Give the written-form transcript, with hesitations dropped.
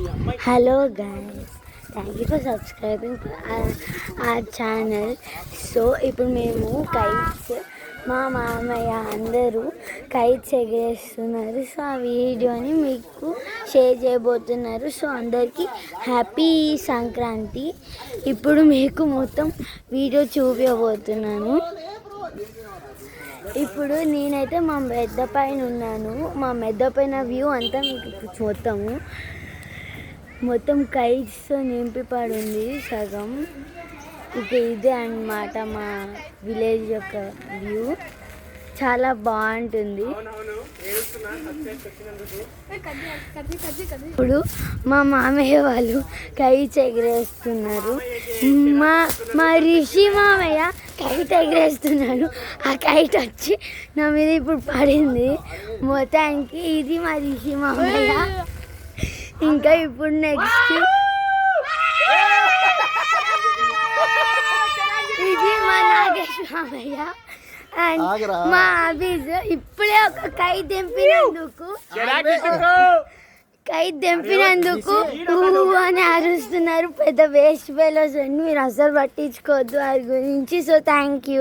Hello guys, thank you for subscribing to our channel. So ఇప్పుడు మేము kites మా మామయ్య అందరూ కైట్స్ ఎగరేస్తున్నారు. సో ఆ వీడియోని మీకు షేర్ చేయబోతున్నారు. సో అందరికీ హ్యాపీ సంక్రాంతి. ఇప్పుడు మీకు మొత్తం వీడియో చూపించబోతున్నాను. ఇప్పుడు నేనైతే మా మెద్ద పైన ఉన్నాను. మా మెద్ద పైన వ్యూ అంతా మీకు మొత్తం కైట్స్తో నింపి పడుంది సగం. ఇక ఇదే అన్నమాట మా విలేజ్ యొక్క వ్యూ. చాలా బాగుంటుంది. ఇప్పుడు మా మామయ్య వాళ్ళు కైట్స్ ఎగరేస్తున్నారు. మా రిషి మామయ్య కైట్ ఎగరేస్తున్నాడు. ఆ కైట్ వచ్చి నా మీద ఇప్పుడు పడింది. మొత్తానికి ఇది మా రిషి మామయ్య. ఇంకా ఇప్పుడు నెక్స్ట్ ఇది మా నాగేష్ మామయ్య అండ్ మా అబీజ్. ఇప్పుడే ఒక కైట్ దింపినందుకు అని అరుస్తున్నారు. పెద్ద వేస్ట్ ఫెలోస్ అని మీరు అసలు పట్టించుకోవద్దు వారి గురించి. So thank you.